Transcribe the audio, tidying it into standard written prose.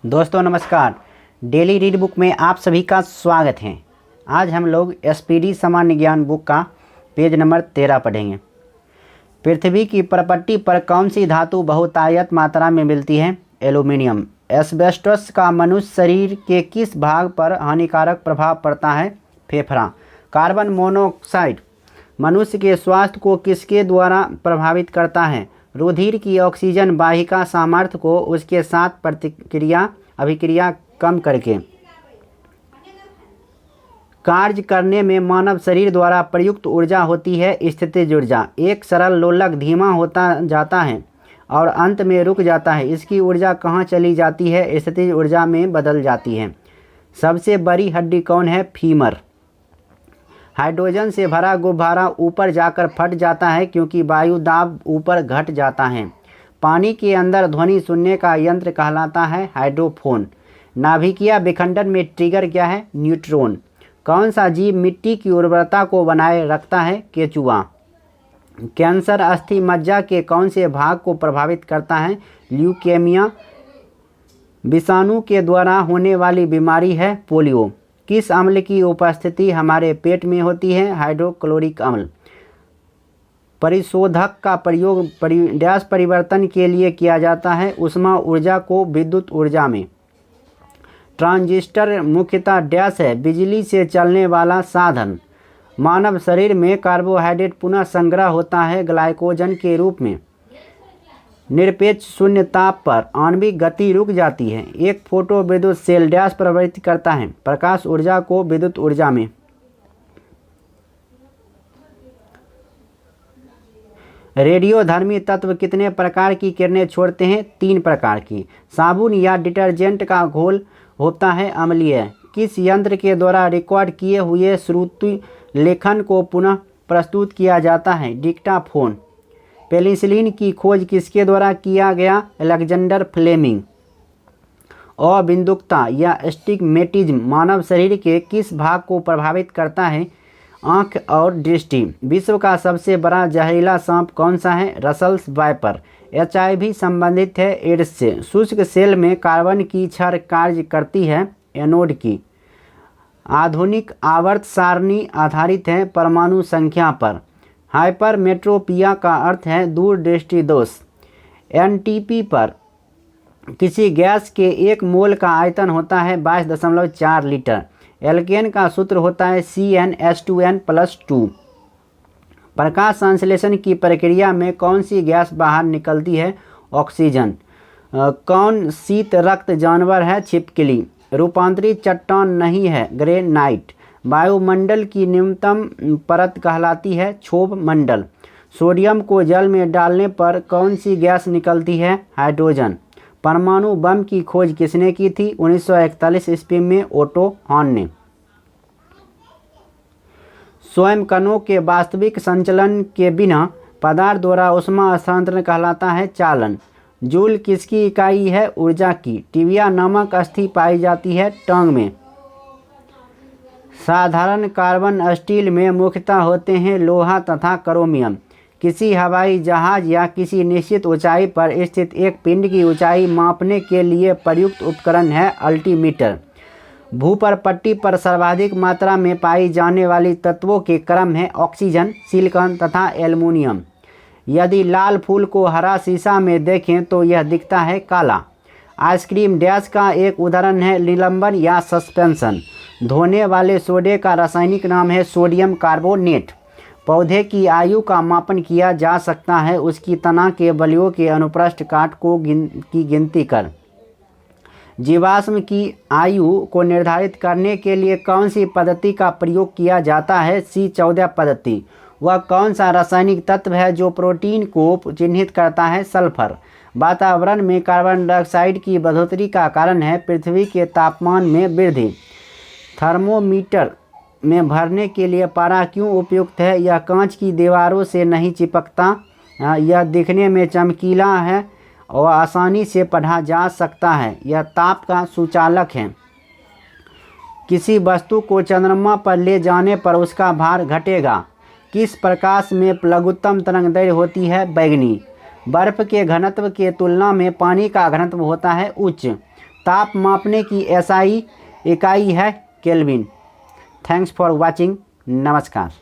दोस्तों नमस्कार। Daily read book में आप सभी का स्वागत है। आज हम लोग एसपीडी सामान्य ज्ञान बुक का पेज नंबर 13 पढ़ेंगे। पृथ्वी की परपट्टी पर कौन सी धातु बहुतायत मात्रा में मिलती है? एल्यूमीनियम। एस्बेस्टोस का मनुष्य शरीर के किस भाग पर हानिकारक प्रभाव पड़ता है? फेफड़ा। कार्बन मोनोऑक्साइड मनुष्य के स्वास्थ्य को किसके द्वारा प्रभावित करता है? रुधिर की ऑक्सीजन वाहिका सामर्थ्य को उसके साथ अभिक्रिया कम करके कार्य करने में मानव शरीर द्वारा प्रयुक्त ऊर्जा होती है स्थितिज ऊर्जा। एक सरल लोलक धीमा होता जाता है और अंत में रुक जाता है। इसकी ऊर्जा कहाँ चली जाती है? स्थितिज ऊर्जा में बदल जाती है। सबसे बड़ी हड्डी कौन है? फीमर। हाइड्रोजन से भरा गुब्बारा ऊपर जाकर फट जाता है क्योंकि वायु दाब ऊपर घट जाता है। पानी के अंदर ध्वनि सुनने का यंत्र कहलाता है हाइड्रोफोन। नाभिकीय विखंडन में ट्रिगर क्या है? न्यूट्रॉन। कौन सा जीव मिट्टी की उर्वरता को बनाए रखता है? केचुआ। कैंसर अस्थि मज्जा के कौन से भाग को प्रभावित करता है? ल्यूकेमिया। विषाणु के द्वारा होने वाली बीमारी है पोलियो। किस अम्ल की उपस्थिति हमारे पेट में होती है? हाइड्रोक्लोरिक अम्ल। परिशोधक का प्रयोग डैश परिवर्तन के लिए किया जाता है? ऊष्मा ऊर्जा को विद्युत ऊर्जा में। ट्रांजिस्टर मुख्यतः डैश है? बिजली से चलने वाला साधन। मानव शरीर में कार्बोहाइड्रेट पुनः संग्रह होता है ग्लाइकोजन के रूप में। निरपेक्ष शून्य ताप पर आणविक गति रुक जाती है। एक फोटो विद्युत सेल डैश प्रवर्तित करता है? प्रकाश ऊर्जा को विद्युत ऊर्जा में। रेडियोधर्मी तत्व कितने प्रकार की किरणें छोड़ते हैं? 3 प्रकार की। साबुन या डिटर्जेंट का घोल होता है अम्लीय। किस यंत्र के द्वारा रिकॉर्ड किए हुए श्रुति लेखन को पुनः प्रस्तुत किया जाता है? डिक्टाफोन। पेनिसिलिन की खोज किसके द्वारा किया गया? Alexander Fleming. अबिंदुकता या एस्टिग्मेटिज्म मानव शरीर के किस भाग को प्रभावित करता है? आँख और दृष्टि। विश्व का सबसे बड़ा जहरीला सांप कौन सा है? Russell's wiper. HIV संबंधित है एड्स से। शुष्क सेल में कार्बन की क्षय कार्य करती है एनोड की। आधुनिक आवर्त सारणी आधारित है परमाणु संख्या पर। हाइपरमेट्रोपिया का अर्थ है दूरदृष्टि दोष। NTP पर किसी गैस के 1 मोल का आयतन होता है 22.4 लीटर। एल्केन का सूत्र होता है CnH2n+2। प्रकाश संश्लेषण की प्रक्रिया में कौन सी गैस बाहर निकलती है? ऑक्सीजन। कौन शीत रक्त जानवर है? छिपकली। रूपांतरित चट्टान नहीं है ग्रेनाइट। वायुमंडल की न्यूनतम परत कहलाती है क्षोभ मंडल। सोडियम को जल में डालने पर कौन सी गैस निकलती है? हाइड्रोजन। परमाणु बम की खोज किसने की थी? 1941 ईस्वी में ओटो हॉन ने। स्वयं कणों के वास्तविक संचलन के बिना पदार्थ द्वारा ऊष्मा हस्तांतरण कहलाता है चालन। जूल किसकी इकाई है? ऊर्जा की। टिबिया नामक अस्थि पाई जाती है टांग में। साधारण कार्बन स्टील में मुख्यतः होते हैं लोहा तथा क्रोमियम। किसी हवाई जहाज या किसी निश्चित ऊंचाई पर स्थित एक पिंड की ऊंचाई मापने के लिए प्रयुक्त उपकरण है अल्टीमीटर। भूपरपट्टी पर सर्वाधिक मात्रा में पाई जाने वाली तत्वों के क्रम है ऑक्सीजन, सिलिकॉन तथा एल्युमिनियम। यदि लाल फूल को हरा शीशा में देखें तो यह दिखता है काला। आइसक्रीम डैश का एक उदाहरण है निलंबन या सस्पेंशन। धोने वाले सोडे का रासायनिक नाम है सोडियम कार्बोनेट। पौधे की आयु का मापन किया जा सकता है उसकी तना के बलियों के अनुप्रस्थ काट की गिनती कर। जीवाश्म की आयु को निर्धारित करने के लिए कौन सी पद्धति का प्रयोग किया जाता है? C14 पद्धति। वह कौन सा रासायनिक तत्व है जो प्रोटीन को चिन्हित करता है? सल्फर। वातावरण में कार्बन डाइऑक्साइड की बढ़ोतरी का कारण है पृथ्वी के तापमान में वृद्धि। थर्मोमीटर में भरने के लिए पारा क्यों उपयुक्त है? यह कांच की दीवारों से नहीं चिपकता। यह दिखने में चमकीला है और आसानी से पढ़ा जा सकता है। यह ताप का सुचालक है। किसी वस्तु को चंद्रमा पर ले जाने पर उसका भार घटेगा। किस प्रकाश में लघुत्तम तरंगदैर्घ्य होती है? बैंगनी। बर्फ के घनत्व के तुलना में पानी का घनत्व होता है उच्च। ताप मापने की एसआई इकाई है केल्विन। Thanks for watching. नमस्कार।